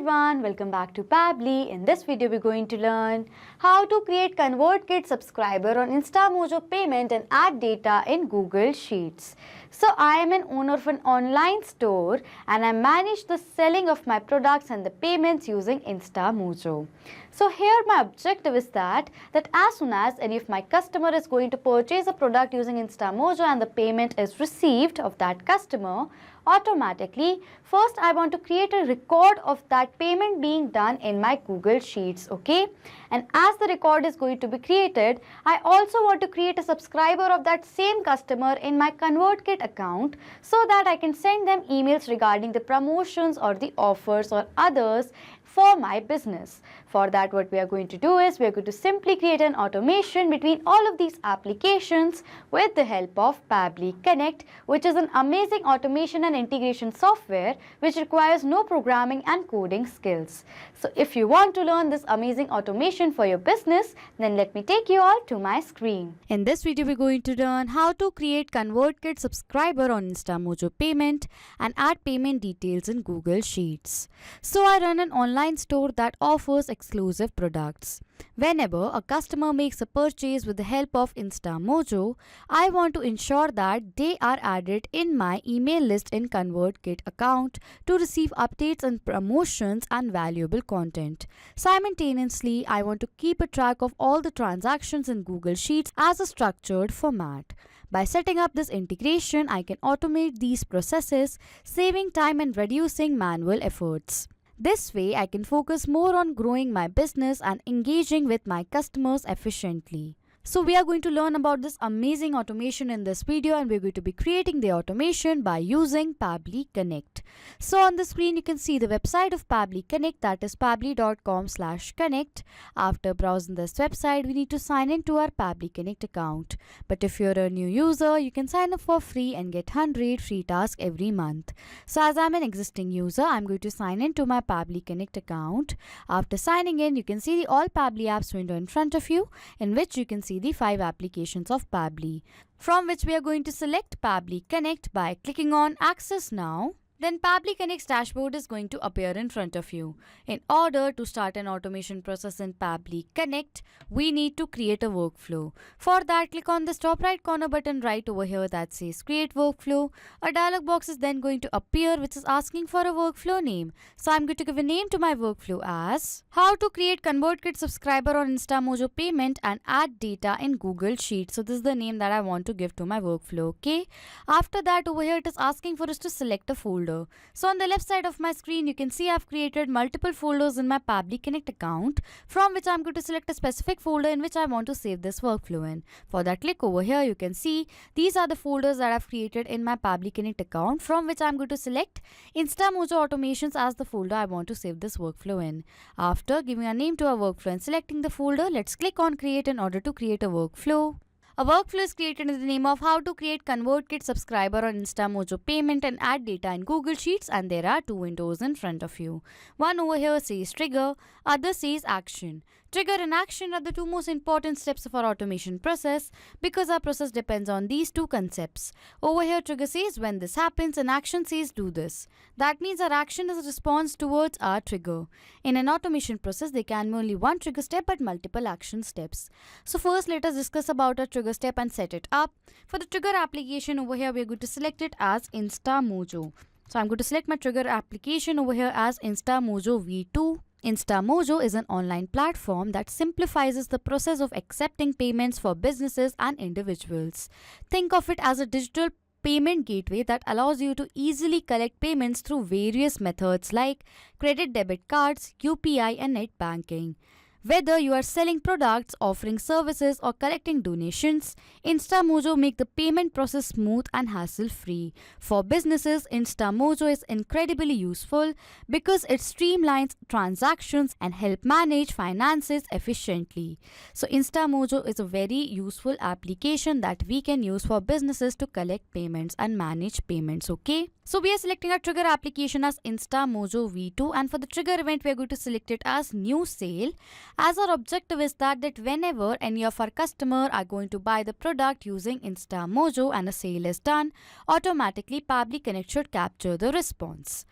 everyone, welcome back to Pabbly. In this video we're going to learn how to create ConvertKit subscriber on Instamojo payment and add data in Google Sheets. So I am an owner of an online store and I manage the selling of my products and the payments using Instamojo. So here my objective is that as soon as any of my customer is going to purchase a product using Instamojo and the payment is received of that customer, automatically first I want to create a record of that payment being done in my Google Sheets, okay? And as the record is going to be created, I also want to create a subscriber of that same customer in my ConvertKit account so that I can send them emails regarding the promotions or the offers or others for my business. For that, what we are going to do is we are going to simply create an automation between all of these applications with the help of Pabbly Connect, which is an amazing automation and integration software which requires no programming and coding skills. So if you want to learn this amazing automation for your business, then let me take you all to my screen. In this video, we're going to learn how to create ConvertKit subscriber on Instamojo payment and add payment details in Google Sheets. So I run an online store that offers exclusive products. Whenever a customer makes a purchase with the help of Instamojo, I want to ensure that they are added in my email list in ConvertKit account to receive updates and promotions and valuable content. Simultaneously, I want to keep a track of all the transactions in Google Sheets as a structured format. By setting up this integration, I can automate these processes, saving time and reducing manual efforts. This way, I can focus more on growing my business and engaging with my customers efficiently. So we are going to learn about this amazing automation in this video, and we're going to be creating the automation by using Pabbly Connect. So on the screen you can see the website of Pabbly Connect, that is pabbly.com/connect. After browsing this website, we need to sign in to our Pabbly Connect account. But if you're a new user, you can sign up for free and get 100 free tasks every month. So as I'm an existing user, I'm going to sign in to my Pabbly Connect account. After signing in, you can see the All Pabbly Apps window in front of you, in which you can see the 5 applications of Pabbly, from which we are going to select Pabbly Connect by clicking on Access Now. Then Pabbly Connect's dashboard is going to appear in front of you. In order to start an automation process in Pabbly Connect, we need to create a workflow. For that, click on this top right corner button right over here that says Create Workflow. A dialog box is then going to appear which is asking for a workflow name. So I'm going to give a name to my workflow as How to Create ConvertKit Subscriber on Instamojo Payment and Add Data in Google Sheets. So this is the name that I want to give to my workflow, okay? After that, over here it is asking for us to select a folder. So on the left side of my screen, you can see I've created multiple folders in my Pabbly Connect account, from which I'm going to select a specific folder in which I want to save this workflow in. For that, click over here. You can see these are the folders that I've created in my Pabbly Connect account, from which I'm going to select Instamojo Automations as the folder I want to save this workflow in. After giving a name to our workflow and selecting the folder, let's click on Create in order to create a workflow. A workflow is created in the name of How to Create ConvertKit Subscriber on Instamojo Payment and Add Data in Google Sheets, and there are 2 windows in front of you. One over here says Trigger, other says Action. Trigger and Action are the 2 most important steps of our automation process because our process depends on these 2 concepts. Over here, Trigger says when this happens and Action says do this. That means our action is a response towards our trigger. In an automation process, there can be only one trigger step but multiple action steps. So first, let us discuss about our trigger step and set it up. For the trigger application over here, we are going to select it as Instamojo. So I'm going to select my trigger application over here as Instamojo V2. Instamojo is an online platform that simplifies the process of accepting payments for businesses and individuals. Think of it as a digital payment gateway that allows you to easily collect payments through various methods like credit, debit cards, UPI and net banking. Whether you are selling products, offering services or collecting donations, Instamojo makes the payment process smooth and hassle-free. For businesses, Instamojo is incredibly useful because it streamlines transactions and helps manage finances efficiently. So Instamojo is a very useful application that we can use for businesses to collect payments and manage payments, okay? So we are selecting our trigger application as Instamojo V2, and for the trigger event, we are going to select it as New Sale. As our objective is that whenever any of our customers are going to buy the product using Instamojo and a sale is done, automatically Pabbly Connect should capture the response.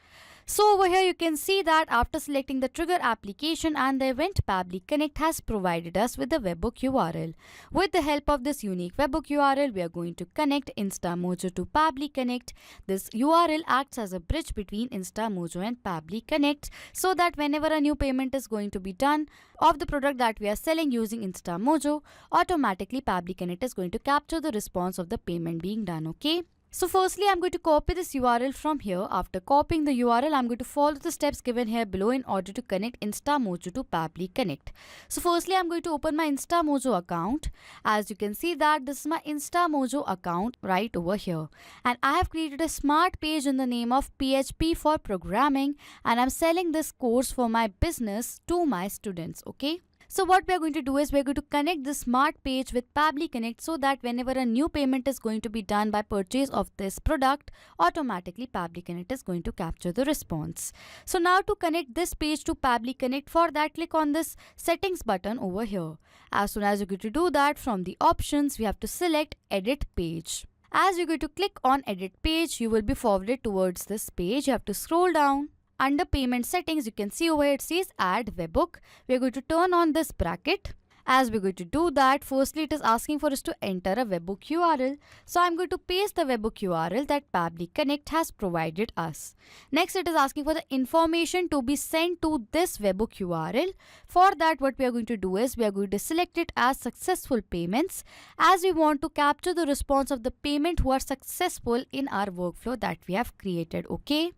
So over here you can see that after selecting the trigger application and the event, Pabbly Connect has provided us with the webhook URL. With the help of this unique webhook URL, we are going to connect Instamojo to Pabbly Connect. This URL acts as a bridge between Instamojo and Pabbly Connect so that whenever a new payment is going to be done of the product that we are selling using Instamojo, automatically Pabbly Connect is going to capture the response of the payment being done, okay? So firstly, I'm going to copy this URL from here. After copying the URL, I'm going to follow the steps given here below in order to connect Instamojo to Pabbly Connect. So firstly, I'm going to open my Instamojo account. As you can see that this is my Instamojo account right over here. And I have created a smart page in the name of PHP for programming. And I'm selling this course for my business to my students, okay? So what we are going to do is we are going to connect this smart page with Pabbly Connect so that whenever a new payment is going to be done by purchase of this product, automatically Pabbly Connect is going to capture the response. So now to connect this page to Pabbly Connect, for that click on this settings button over here. As soon as you're going to do that, from the options we have to select edit page. As you're going to click on edit page, you will be forwarded towards this page. You have to scroll down. Under payment settings, you can see over here it says add webhook. We are going to turn on this bracket. As we're going to do that, firstly it is asking for us to enter a webhook URL. So I'm going to paste the webhook URL that Pabbly Connect has provided us. Next, it is asking for the information to be sent to this webhook URL. For that, what we are going to do is we are going to select it as successful payments, as we want to capture the response of the payment who are successful in our workflow that we have created, okay?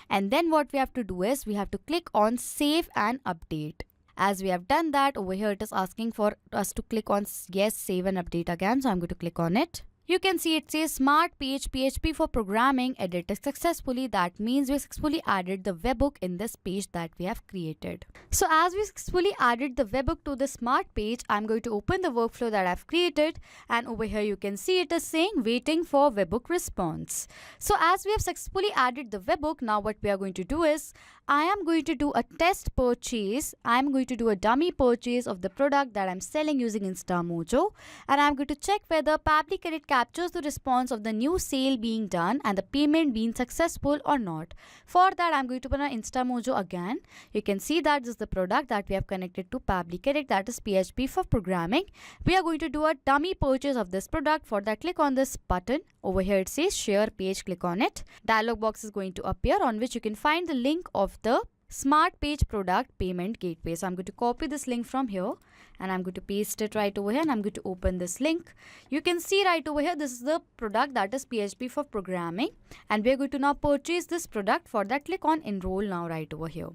And then what we have to do is we have to click on save and update. As we have done that, over here it is asking for us to click on yes, save and update again. So I'm going to click on it. You can see it says smart page PHP for programming edited successfully. That means we successfully added the webhook in this page that we have created. So as we successfully added the webhook to the smart page, I'm going to open the workflow that I've created, and over here you can see it is saying waiting for webhook response. So as we have successfully added the webhook, now what we are going to do is I am going to do a test purchase. I'm going to do a dummy purchase of the product that I'm selling using Instamojo, and I'm going to check whether Pabbly Connect captures the response of the new sale being done and the payment being successful or not. For that, I'm going to open our Instamojo again. You can see that this is the product that we have connected to Pabbly Connect, that is PHP for programming. We are going to do a dummy purchase of this product. For that, click on this button. Over here it says share page, click on it. Dialog box is going to appear on which you can find the link of the smart page product payment gateway. So I'm going to copy this link from here and I'm going to paste it right over here, and I'm going to open this link. You can see right over here, this is the product that is PHP for programming, and we are going to now purchase this product. For that, click on enroll now right over here.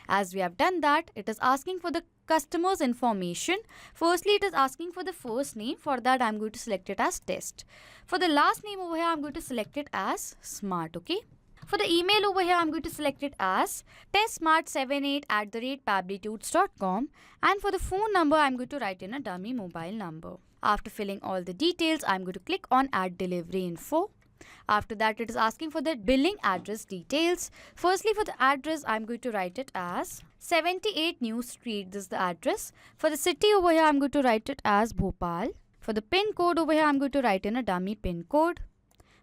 As we have done that, it is asking for the customer's information. Firstly, it is asking for the first name. For that, I'm going to select it as test. For the last name over here, I'm going to select it as smart, okay? For the email over here, I'm going to select it as testsmart78@pabblytuts.com, and for the phone number, I'm going to write in a dummy mobile number. After filling all the details, I'm going to click on add delivery info. After that, it is asking for the billing address details. Firstly, for the address, I'm going to write it as 78 New Street. This is the address. For the city over here, I'm going to write it as Bhopal. For the pin code over here, I'm going to write in a dummy pin code.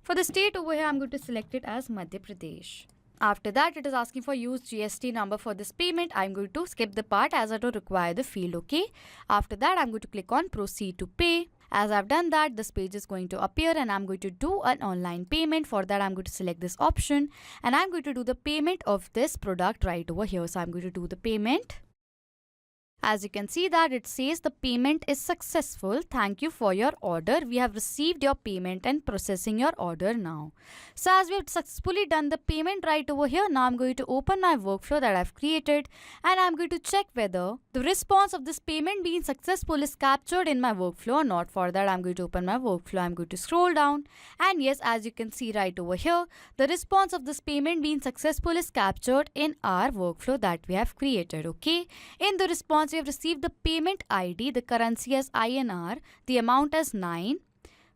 For the state over here, I'm going to select it as Madhya Pradesh. After that, it is asking for use GST number for this payment. I'm going to skip the part as I don't require the field, okay? After that, I'm going to click on proceed to pay. As I've done that, this page is going to appear and I'm going to do an online payment. For that, I'm going to select this option and I'm going to do the payment of this product right over here. So I'm going to do the payment. As you can see that it says the payment is successful. Thank you for your order. We have received your payment and processing your order now. So as we have successfully done the payment right over here, now I'm going to open my workflow that I've created and I'm going to check whether the response of this payment being successful is captured in my workflow or not. For that, I'm going to open my workflow. I'm going to scroll down and yes, as you can see right over here, the response of this payment being successful is captured in our workflow that we have created, okay? In the response, we have received the payment ID, the currency as INR, the amount as 9.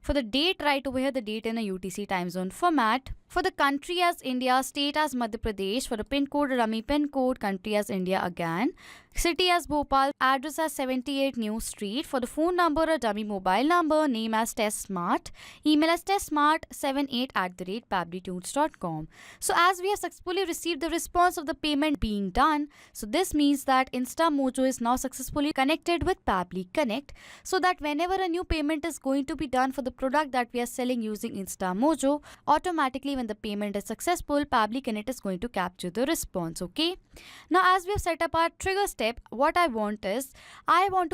For the date right over here, the date in a UTC time zone format. For the country as India, state as Madhya Pradesh, for the pin code, dummy pin code, country as India again, city as Bhopal, address as 78 New Street, for the phone number, a dummy mobile number, name as TestSmart, email as testsmart78@pabblytunes.com. So as we have successfully received the response of the payment being done, so this means that Instamojo is now successfully connected with Pabbly Connect, so that whenever a new payment is going to be done for the product that we are selling using Instamojo, automatically when the payment is successful, Pabbly Connect is going to capture the response. Okay. Now as we have set up our trigger step, what I want to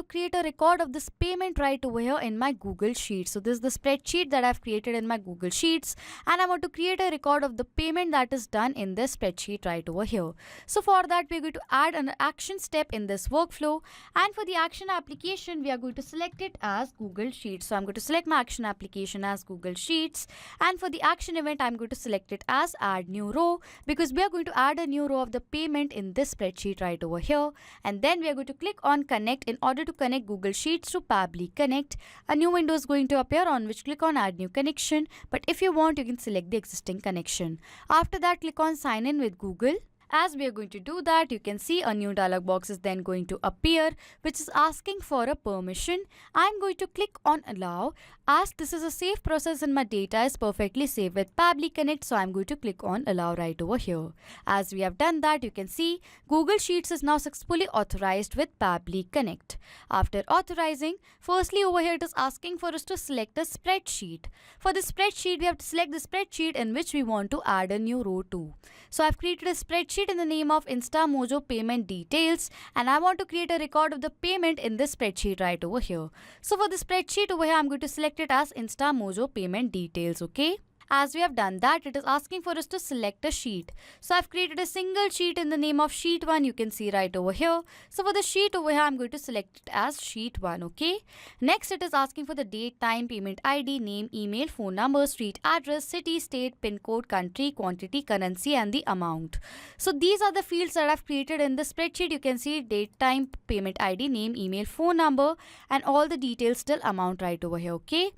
create a record of this payment right over here in my Google Sheets. So this is the spreadsheet that I've created in my Google Sheets, and I want to create a record of the payment that is done in this spreadsheet right over here. So for that, we're going to add an action step in this workflow, and for the action application, we are going to select it as Google Sheets. So I'm going to select my action application as Google Sheets, and for the action event, I'm going to select it as add new row, because we are going to add a new row of the payment in this spreadsheet right over here. And then we are going to click on connect in order to connect Google Sheets to Pabbly Connect. A new window is going to appear on which click on add new connection, but if you want, you can select the existing connection. After that, click on sign in with Google. As we are going to do that, you can see a new dialog box is then going to appear, which is asking for a permission. I'm going to click on allow, as this is a safe process and my data is perfectly safe with Pabbly Connect, so I'm going to click on allow right over here. As we have done that, you can see Google Sheets is now successfully authorized with Pabbly Connect. After authorizing, firstly over here it is asking for us to select a spreadsheet. For the spreadsheet, we have to select the spreadsheet in which we want to add a new row to. So I've created a spreadsheet in the name of Instamojo payment details, and I want to create a record of the payment in this spreadsheet right over here. So for the spreadsheet over here, I'm going to select it as Instamojo payment details. Okay. As we have done that, it is asking for us to select a sheet. So I've created a single sheet in the name of sheet 1, you can see right over here. So for the sheet over here, I'm going to select it as sheet 1, okay. Next, it is asking for the date, time, payment ID, name, email, phone number, street address, city, state, pin code, country, quantity, currency, and the amount. So these are the fields that I've created in the spreadsheet. You can see date, time, payment ID, name, email, phone number, and all the details till amount right over here, okay.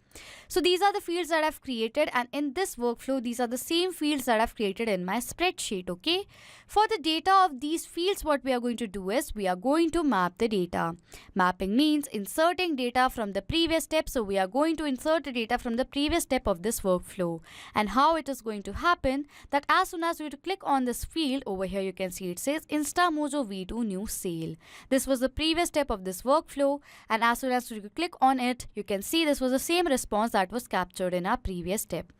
So these are the fields that I've created, and in this workflow, these are the same fields that I've created in my spreadsheet, okay. For the data of these fields, what we are going to do is we are going to map the data. Mapping means inserting data from the previous step. So we are going to insert the data from the previous step of this workflow. And how it is going to happen, that as soon as we click on this field over here, you can see it says Instamojo V2 new sale. This was the previous step of this workflow, and as soon as we click on it, you can see this was the same response that was captured in our previous step.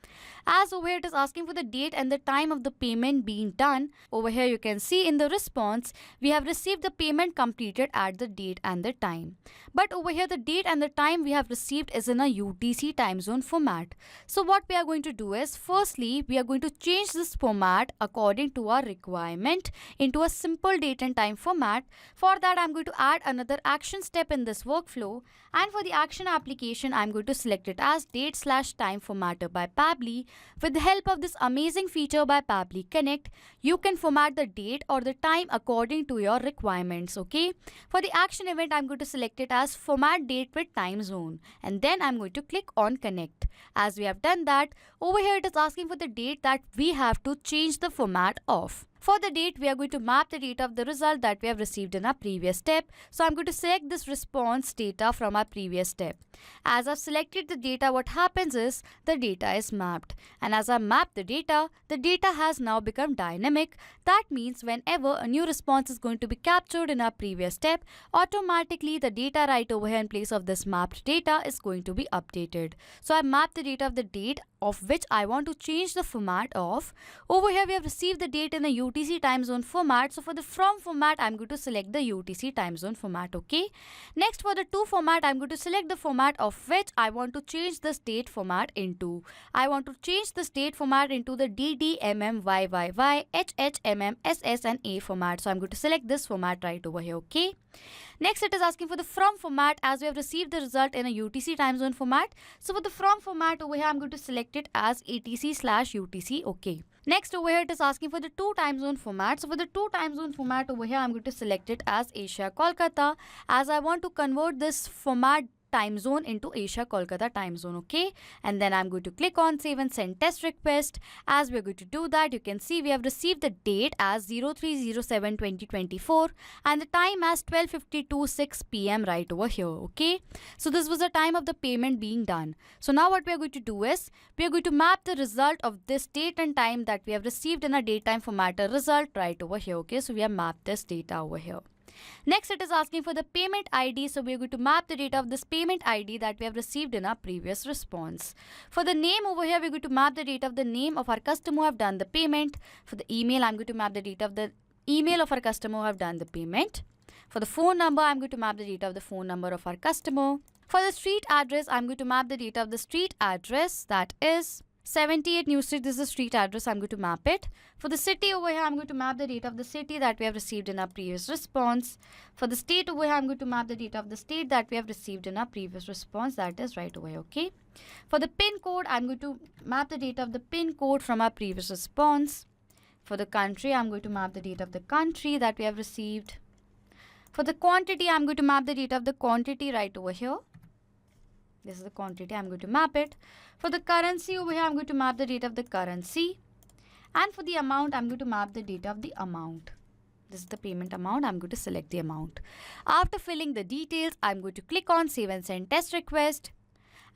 As over here it is asking for the date and the time of the payment being done. Over here you can see in the response, we have received the payment completed at the date and the time. But over here the date and the time we have received is in a UTC time zone format. So what we are going to do is, firstly, we are going to change this format according to our requirement into a simple date and time format. For that, I'm going to add another action step in this workflow, and for the action application, I'm going to select it as date/time formatter by Pabbly. With the help of this amazing feature by Pabbly Connect, you can format the date or the time according to your requirements, okay. For the action event, I'm going to select it as format date with time zone, and then I'm going to click on connect. As we have done that, over here it is asking for the date that we have to change the format of. For the date, we are going to map the data of the result that we have received in our previous step. So I'm going to select this response data from our previous step. As I've selected the data, what happens is the data is mapped. And as I map the data has now become dynamic. That means whenever a new response is going to be captured in our previous step, automatically the data right over here in place of this mapped data is going to be updated. So I mapped the data of the date of which I want to change the format of. Over here we have received the date in a UTC time zone format. So for the from format, I'm going to select the UTC time zone format, okay. Next, for the to format, I'm going to select the format of which I want to change the state format into. I want to change the state format into the DD, MM, YYY, HH, MM, SS and A format. So I'm going to select this format right over here, okay. Next, it is asking for the from format, as we have received the result in a UTC time zone format. So for the from format over here, I'm going to select it as ATC/UTC, okay. Next, over here it is asking for the to time zone format. So for the to time zone format over here, I'm going to select it as Asia Kolkata, as I want to convert this format time zone into Asia Kolkata time zone, okay? And then I'm going to click on save and send test request. As we're going to do that, you can see we have received the date as 03/07/2024 and the time as 12:52:06 p.m. right over here, okay? So this was the time of the payment being done. So now what we are going to do is we are going to map the result of this date and time that we have received in a datetime formatter result right over here, okay? So we have mapped this data over here. Next, it is asking for the payment ID. So we are going to map the data of this payment ID that we have received in our previous response. For the name over here, we're going to map the data of the name of our customer who have done the payment. For the email, I'm going to map the data of the email of our customer who have done the payment. For the phone number, I'm going to map the data of the phone number of our customer. For the street address, I'm going to map the data of the street address, that is 78 New Street. This is the street address. I'm going to map it. For the city over here, I'm going to map the data of the city that we have received in our previous response. For the state over here, I'm going to map the data of the state that we have received in our previous response. That is right away, okay? For the pin code, I'm going to map the data of the pin code from our previous response. For the country, I'm going to map the data of the country that we have received. For the quantity, I'm going to map the data of the quantity right over here. This is the quantity, I'm going to map it. For the currency over here, I'm going to map the data of the currency. And for the amount, I'm going to map the data of the amount. This is the payment amount. I'm going to select the amount. After filling the details, I'm going to click on save and send test request.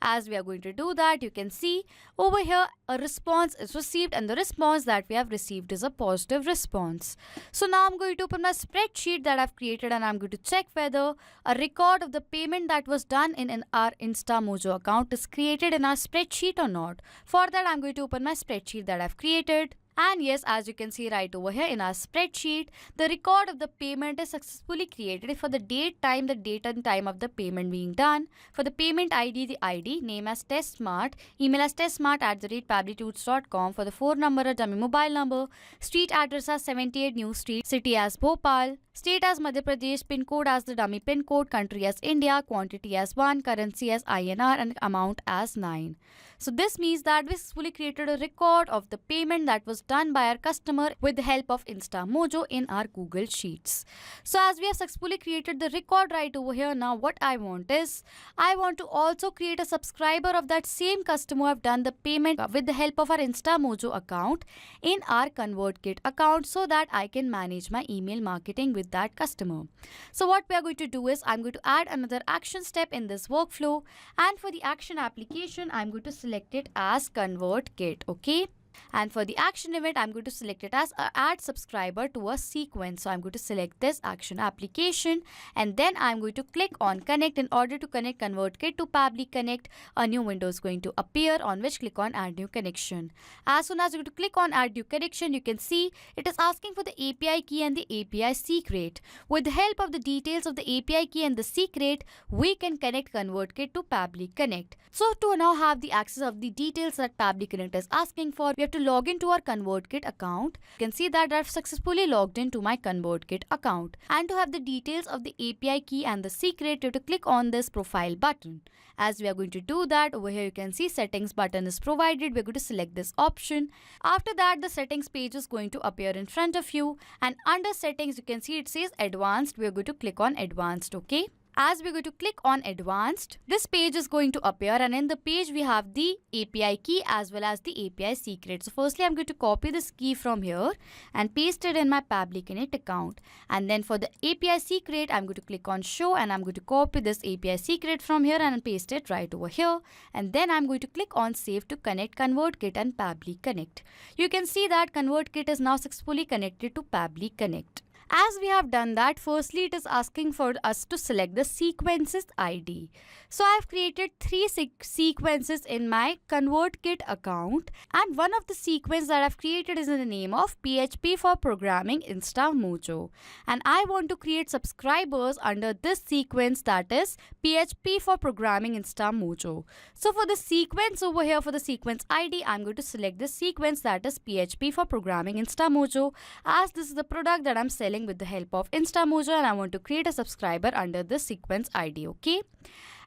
As we are going to do that, you can see over here a response is received and the response that we have received is a positive response. So now I'm going to open my spreadsheet that I've created and I'm going to check whether a record of the payment that was done in our Instamojo account is created in our spreadsheet or not. For that, I'm going to open my spreadsheet that I've created. And yes, as you can see right over here in our spreadsheet, the record of the payment is successfully created for the date and time of the payment being done. For the payment ID, the ID, name as TestSmart, email as testsmart@pabblytools.com. For the phone number, a dummy mobile number, street address as 78 New Street, city as Bhopal, state as Madhya Pradesh, pin code as the dummy pin code, country as India, quantity as 1, currency as INR and amount as 9. So this means that we successfully created a record of the payment that was done by our customer with the help of Instamojo in our Google Sheets. So as we have successfully created the record right over here, now what I want is, I want to also create a subscriber of that same customer who have done the payment with the help of our Instamojo account in our ConvertKit account so that I can manage my email marketing with that customer. So what we are going to do is, I'm going to add another action step in this workflow, and for the action application, I'm going to select it as ConvertKit, okay? And for the action event, I'm going to select it as add subscriber to a sequence. So I'm going to select this action application and then I'm going to click on connect. In order to connect ConvertKit to Pabbly Connect, a new window is going to appear on which click on add new connection. As soon as you click on add new connection, you can see it is asking for the API key and the API secret. With the help of the details of the API key and the secret, we can connect ConvertKit to Pabbly Connect. So to now have the access of the details that Pabbly Connect is asking for, we have to log into our ConvertKit account. You can see that I've successfully logged into my ConvertKit account. And to have the details of the API key and the secret, you have to click on this profile button. As we are going to do that, over here you can see settings button is provided. We're going to select this option. After that, the settings page is going to appear in front of you. And under settings, you can see it says advanced. We're going to click on advanced, okay? As we're going to click on advanced, this page is going to appear and in the page we have the API key as well as the API secret. So firstly, I'm going to copy this key from here and paste it in my Pabbly Connect account. And then for the API secret, I'm going to click on show and I'm going to copy this API secret from here and paste it right over here. And then I'm going to click on save to connect ConvertKit and Pabbly Connect. You can see that ConvertKit is now successfully connected to Pabbly Connect. As we have done that, firstly it is asking for us to select the sequences ID. So I have created 3 sequences in my ConvertKit account, and one of the sequence that I have created is in the name of PHP for Programming Instamojo. And I want to create subscribers under this sequence, that is PHP for Programming Instamojo. So for the sequence over here, for the sequence ID, I'm going to select the sequence that is PHP for Programming Instamojo, as this is the product that I'm selling with the help of Instamojo and I want to create a subscriber under this sequence ID, okay?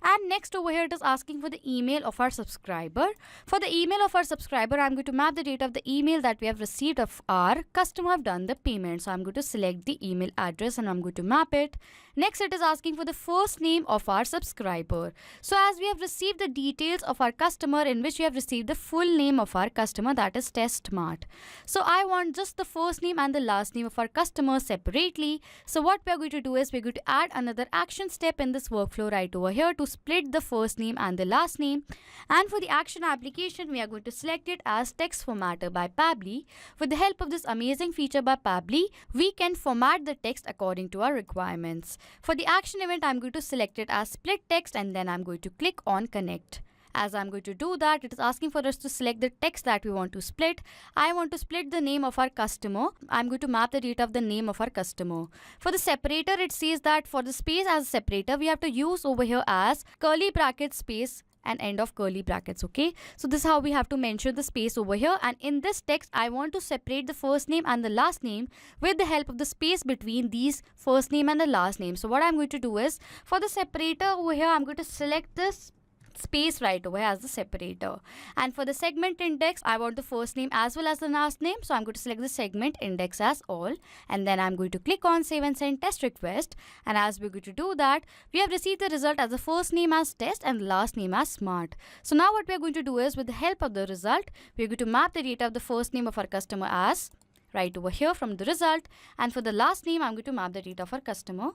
And next over here, it is asking for the email of our subscriber. For the email of our subscriber, I'm going to map the data of the email that we have received of our customer have done the payment. So I'm going to select the email address and I'm going to map it. Next, it is asking for the first name of our subscriber. So as we have received the details of our customer, in which we have received the full name of our customer, that is TestSmart. So I want just the first name and the last name of our customer separately. So what we are going to do is we're going to add another action step in this workflow right over here to split the first name and the last name. And for the action application, we are going to select it as text formatter by Pabbly. With the help of this amazing feature by Pabbly, we can format the text according to our requirements. For the action event, I'm going to select it as split text and then I'm going to click on connect. As I'm going to do that, it is asking for us to select the text that we want to split. I want to split the name of our customer. I'm going to map the data of the name of our customer. For the separator, it says that for the space as a separator, we have to use over here as curly bracket space and end of curly brackets. Okay, so this is how we have to mention the space over here, and in this text I want to separate the first name and the last name with the help of the space between these first name and the last name. So what I'm going to do is, for the separator over here, I'm going to select this space right over here as the separator, and for the segment index, I want the first name as well as the last name, so I'm going to select the segment index as all, and then I'm going to click on save and send test request. And as we're going to do that, we have received the result as the first name as test and the last name as smart. So now what we're going to do is, with the help of the result, we're going to map the data of the first name of our customer as right over here from the result, and for the last name, I'm going to map the data of our customer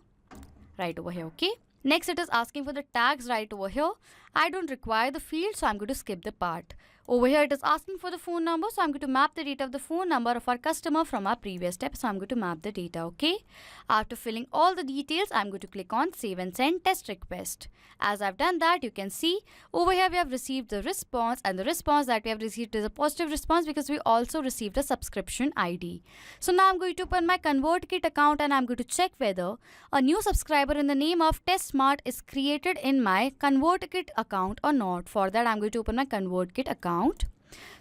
right over here. Okay, next it is asking for the tags right over here. I don't require the field, so I'm going to skip the part. Over here it is asking for the phone number, so I'm going to map the data of the phone number of our customer from our previous step. So I'm going to map the data. Okay, after filling all the details, I'm going to click on save and send test request. As I've done that, you can see over here we have received the response, and the response that we have received is a positive response because we also received a subscription ID. So now I'm going to open my ConvertKit account and I'm going to check whether a new subscriber in the name of TestSmart is created in my ConvertKit account or not. For that, I'm going to open my ConvertKit account.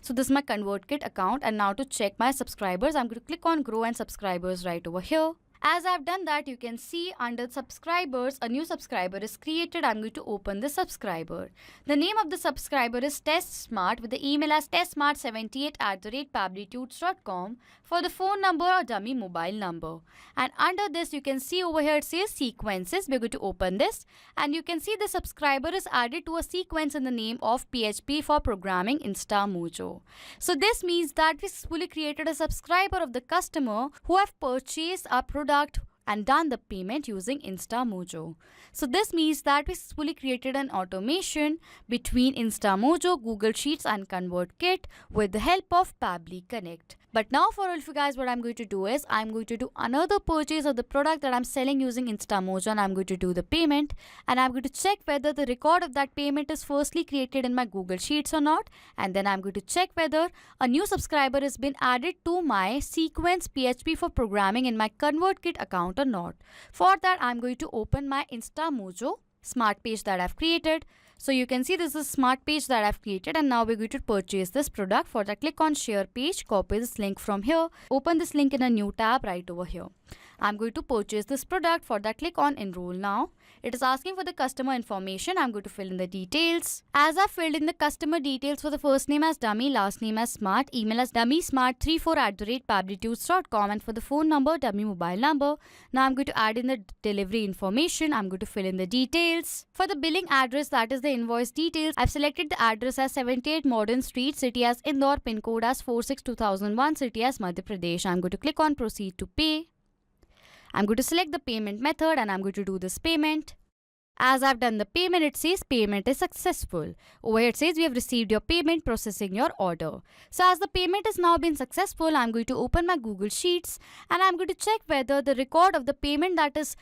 So this is my ConvertKit account, and now to check my subscribers, I'm going to click on grow and subscribers right over here. As I've done that, you can see under subscribers, a new subscriber is created. I'm going to open the subscriber. The name of the subscriber is TestSmart with the email as testsmart78@pabblytunes.com for the phone number or dummy mobile number. And under this, you can see over here it says sequences. We're going to open this, and you can see the subscriber is added to a sequence in the name of PHP for programming Instamojo. So this means that we successfully created a subscriber of the customer who have purchased our product and done the payment using Instamojo. So this means that we successfully created an automation between Instamojo, Google Sheets and ConvertKit with the help of Pabbly Connect. But now for all of you guys, what I'm going to do is I'm going to do another purchase of the product that I'm selling using Instamojo, and I'm going to do the payment, and I'm going to check whether the record of that payment is firstly created in my Google Sheets or not, and then I'm going to check whether a new subscriber has been added to my sequence PHP for programming in my ConvertKit account or not. For that, I'm going to open my Instamojo smart page that I've created. So you can see this is a smart page that I've created, and now we're going to purchase this product. For that, click on share page, copy this link from here, open this link in a new tab right over here. I'm going to purchase this product. For that, click on enroll now. It is asking for the customer information. I'm going to fill in the details. As I've filled in the customer details for the first name as dummy, last name as smart, email as dummysmart34@pabblytunes.com, and for the phone number, dummy mobile number. Now I'm going to add in the delivery information. I'm going to fill in the details. For the billing address, that is the invoice details, I've selected the address as 78 Modern Street, city as Indore, pin code as 462001, city as Madhya Pradesh. I'm going to click on proceed to pay. I'm going to select the payment method and I'm going to do this payment. As I've done the payment, it says payment is successful. Over here it says we have received your payment, processing your order. So as the payment has now been successful, I'm going to open my Google Sheets and I'm going to check whether the record of the payment that is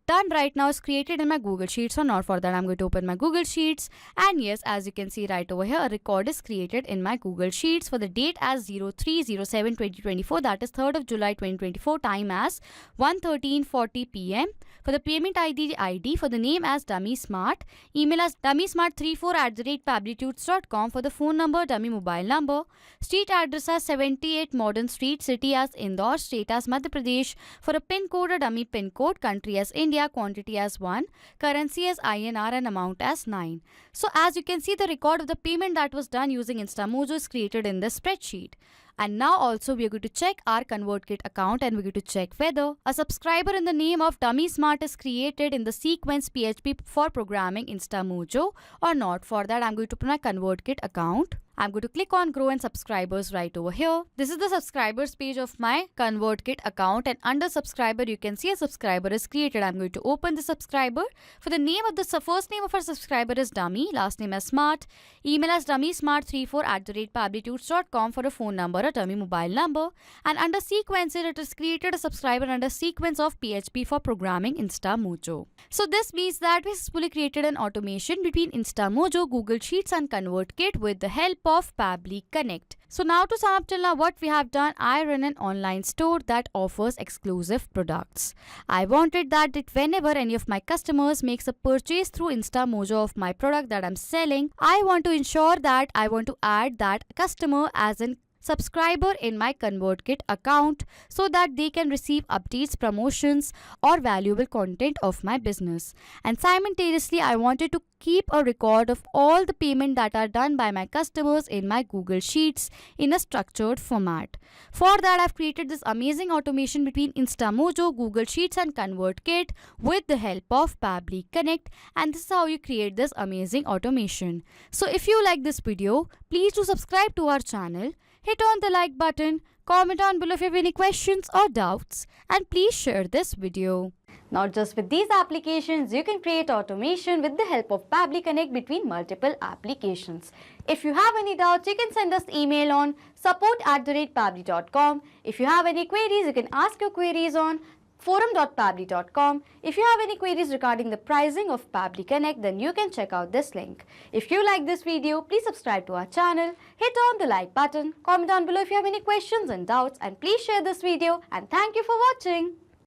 done right now is created in my Google Sheets or not. For that, I'm going to open my Google Sheets, and yes, as you can see right over here, a record is created in my Google Sheets for the date as 03/07/2024, that is 3rd of July 2024, time as 1:13:40 p.m. For the payment ID for the name as Dummy Smart, email as dummysmart34@pabblytunes.com, for the phone number, dummy mobile number, street address as 78 Modern Street, city as Indore, state as Madhya Pradesh, for a pin code, a dummy pin code, country as India, India, quantity as 1, currency as INR and amount as 9. So as you can see, the record of the payment that was done using Instamojo is created in the spreadsheet. And now also we are going to check our ConvertKit account and we're going to check whether a subscriber in the name of Dummy Smart is created in the sequence PHP for programming Instamojo or not. For that, I'm going to put my ConvertKit account. I'm going to click on grow and subscribers right over here. This is the subscribers page of my ConvertKit account, and under subscriber you can see a subscriber is created. I'm going to open the subscriber. For the name of the first name of our subscriber is Dummy, last name as Smart, email as dummysmart34@pabblytunes.com for a phone number, a dummy mobile number, and under sequences it is created a subscriber under sequence of PHP for programming Instamojo. So this means that we successfully created an automation between Instamojo, Google Sheets and ConvertKit with the help of Pabbly Connect. So now to sum up till now what we have done, I run an online store that offers exclusive products. I wanted that whenever any of my customers makes a purchase through Instamojo of my product that I'm selling, I want to ensure that I want to add that customer as an subscriber in my ConvertKit account so that they can receive updates, promotions or valuable content of my business. And simultaneously, I wanted to keep a record of all the payment that are done by my customers in my Google Sheets in a structured format. For that, I've created this amazing automation between Instamojo, Google Sheets and ConvertKit with the help of Pabbly Connect, and this is how you create this amazing automation. So if you like this video, please do subscribe to our channel, hit on the like button, comment down below if you have any questions or doubts, and please share this video. Not just with these applications, you can create automation with the help of Pabbly Connect between multiple applications. If you have any doubts, you can send us email on support@pabbly.com. If you have any queries, you can ask your queries on forum.pabbly.com. If you have any queries regarding the pricing of Pabbly Connect, then you can check out this link. If you like this video, please subscribe to our channel, hit on the like button, comment down below if you have any questions and doubts, and please share this video, and thank you for watching.